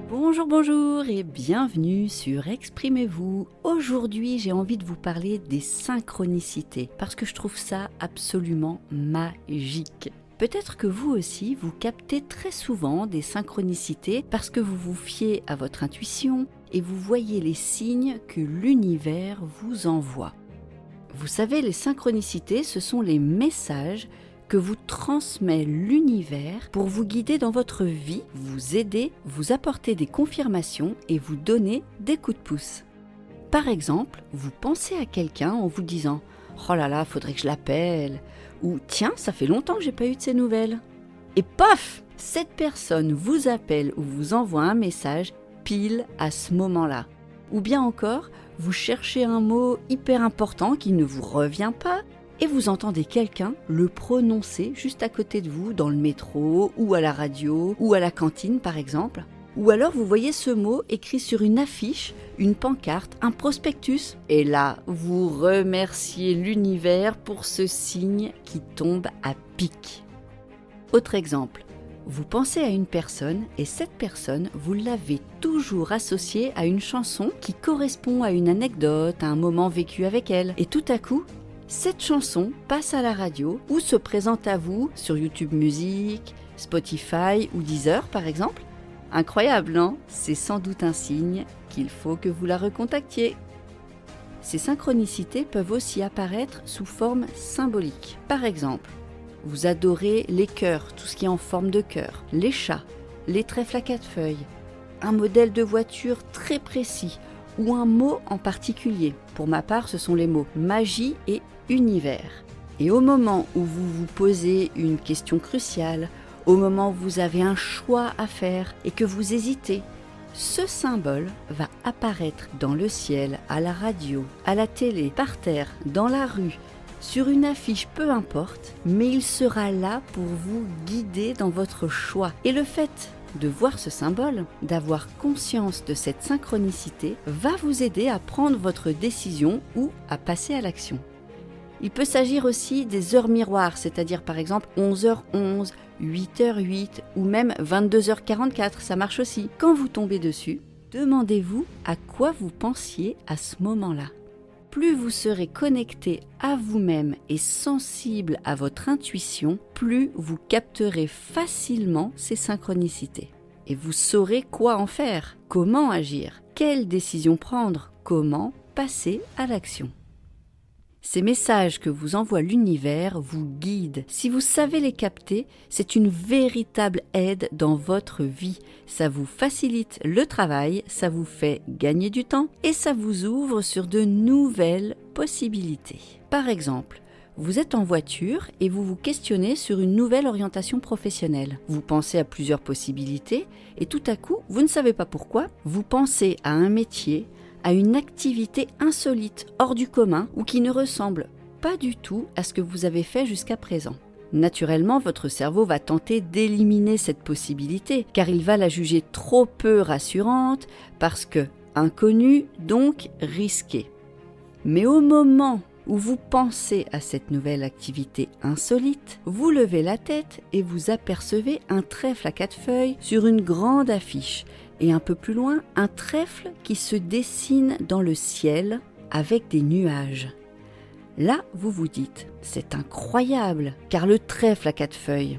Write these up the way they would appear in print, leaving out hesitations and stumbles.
Bonjour, bonjour et bienvenue sur Exprimez-vous. Aujourd'hui, j'ai envie de vous parler des synchronicités parce que je trouve ça absolument magique. Peut-être que vous aussi, vous captez très souvent des synchronicités parce que vous vous fiez à votre intuition et vous voyez les signes que l'univers vous envoie. Vous savez, les synchronicités, ce sont les messages que vous transmet l'univers pour vous guider dans votre vie, vous aider, vous apporter des confirmations et vous donner des coups de pouce. Par exemple, vous pensez à quelqu'un en vous disant « Oh là là, faudrait que je l'appelle » ou « Tiens, ça fait longtemps que j'ai pas eu de ses nouvelles ». Et paf, cette personne vous appelle ou vous envoie un message pile à ce moment-là. Ou bien encore, vous cherchez un mot hyper important qui ne vous revient pas et vous entendez quelqu'un le prononcer juste à côté de vous dans le métro ou à la radio ou à la cantine par exemple. Ou alors vous voyez ce mot écrit sur une affiche, une pancarte, un prospectus. Et là, vous remerciez l'univers pour ce signe qui tombe à pic. Autre exemple, vous pensez à une personne et cette personne, vous l'avez toujours associée à une chanson qui correspond à une anecdote, à un moment vécu avec elle. Et tout à coup, cette chanson passe à la radio ou se présente à vous sur YouTube Music, Spotify ou Deezer par exemple. Incroyable, non ? C'est sans doute un signe qu'il faut que vous la recontactiez. Ces synchronicités peuvent aussi apparaître sous forme symbolique. Par exemple, vous adorez les cœurs, tout ce qui est en forme de cœur, les chats, les trèfles à quatre feuilles, un modèle de voiture très précis ou un mot en particulier. Pour ma part, ce sont les mots magie et univers. Et au moment où vous vous posez une question cruciale, au moment où vous avez un choix à faire et que vous hésitez, ce symbole va apparaître dans le ciel, à la radio, à la télé, par terre, dans la rue, sur une affiche, peu importe, mais il sera là pour vous guider dans votre choix. Et le fait de voir ce symbole, d'avoir conscience de cette synchronicité, va vous aider à prendre votre décision ou à passer à l'action. Il peut s'agir aussi des heures miroirs, c'est-à-dire par exemple 11h11, 8h08 ou même 22h44, ça marche aussi. Quand vous tombez dessus, demandez-vous à quoi vous pensiez à ce moment-là. Plus vous serez connecté à vous-même et sensible à votre intuition, plus vous capterez facilement ces synchronicités. Et vous saurez quoi en faire, comment agir, quelle décision prendre, comment passer à l'action. Ces messages que vous envoie l'univers vous guident. Si vous savez les capter, c'est une véritable aide dans votre vie. Ça vous facilite le travail, ça vous fait gagner du temps et ça vous ouvre sur de nouvelles possibilités. Par exemple, vous êtes en voiture et vous vous questionnez sur une nouvelle orientation professionnelle. Vous pensez à plusieurs possibilités et tout à coup, vous ne savez pas pourquoi, vous pensez à un métier, à une activité insolite, hors du commun ou qui ne ressemble pas du tout à ce que vous avez fait jusqu'à présent. Naturellement, votre cerveau va tenter d'éliminer cette possibilité car il va la juger trop peu rassurante parce que inconnue, donc risquée. Mais au moment où vous pensez à cette nouvelle activité insolite, vous levez la tête et vous apercevez un trèfle à quatre feuilles sur une grande affiche. Et un peu plus loin, un trèfle qui se dessine dans le ciel avec des nuages. Là, vous vous dites, c'est incroyable, car le trèfle à quatre feuilles,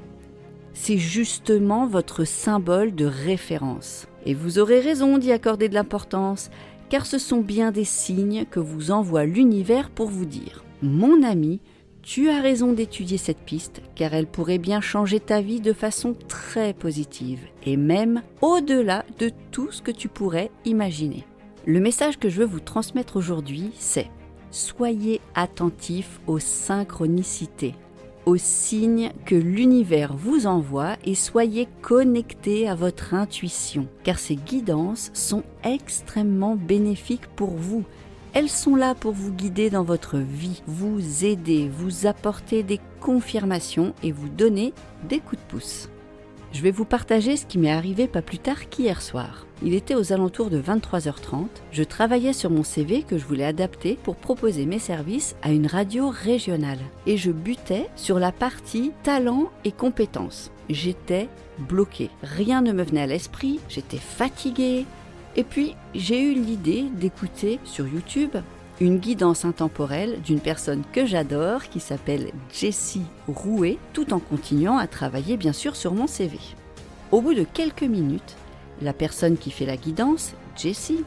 c'est justement votre symbole de référence. Et vous aurez raison d'y accorder de l'importance, car ce sont bien des signes que vous envoie l'univers pour vous dire « Mon ami, tu as raison d'étudier cette piste car elle pourrait bien changer ta vie de façon très positive et même au-delà de tout ce que tu pourrais imaginer. » Le message que je veux vous transmettre aujourd'hui, c'est « Soyez attentifs aux synchronicités, aux signes que l'univers vous envoie et soyez connectés à votre intuition car ces guidances sont extrêmement bénéfiques pour vous. Elles sont là pour vous guider dans votre vie, vous aider, vous apporter des confirmations et vous donner des coups de pouce. Je vais vous partager ce qui m'est arrivé pas plus tard qu'hier soir. Il était aux alentours de 23h30. Je travaillais sur mon CV que je voulais adapter pour proposer mes services à une radio régionale. Et je butais sur la partie talent et compétences. j'étais bloquée. Rien ne me venait à l'esprit, j'étais fatiguée. Et puis, j'ai eu l'idée d'écouter sur YouTube une guidance intemporelle d'une personne que j'adore qui s'appelle Jessie Rouet, tout en continuant à travailler bien sûr sur mon CV. Au bout de quelques minutes, la personne qui fait la guidance, Jessie,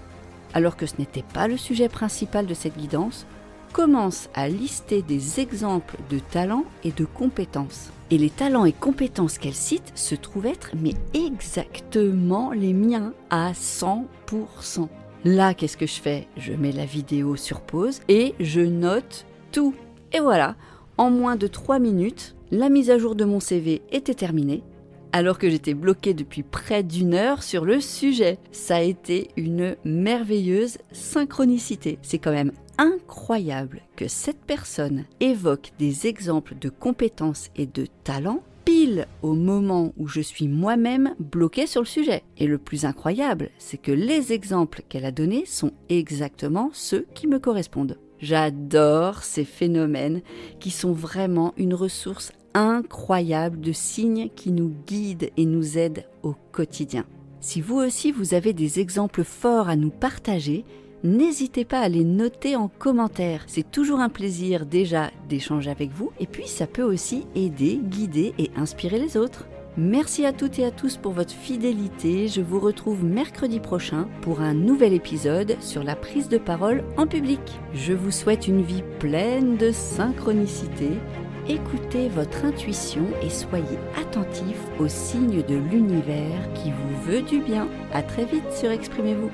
alors que ce n'était pas le sujet principal de cette guidance, commence à lister des exemples de talents et de compétences. Et les talents et compétences qu'elle cite se trouvent être mais exactement les miens à 100%. Là, qu'est-ce que je fais? Je mets la vidéo sur pause et je note tout. Et voilà, en moins de 3 minutes, la mise à jour de mon CV était terminée, alors que j'étais bloquée depuis près d'1 heure sur le sujet. Ça a été une merveilleuse synchronicité. C'est quand même incroyable que cette personne évoque des exemples de compétences et de talents pile au moment où je suis moi-même bloquée sur le sujet. Et le plus incroyable, c'est que les exemples qu'elle a donnés sont exactement ceux qui me correspondent. J'adore ces phénomènes qui sont vraiment une ressource incroyable de signes qui nous guident et nous aident au quotidien. Si vous aussi vous avez des exemples forts à nous partager, n'hésitez pas à les noter en commentaire. C'est toujours un plaisir déjà d'échanger avec vous et puis ça peut aussi aider, guider et inspirer les autres. Merci à toutes et à tous pour votre fidélité. Je vous retrouve mercredi prochain pour un nouvel épisode sur la prise de parole en public. Je vous souhaite une vie pleine de synchronicité. Écoutez votre intuition et soyez attentifs aux signes de l'univers qui vous veut du bien. À très vite sur Exprimez-vous.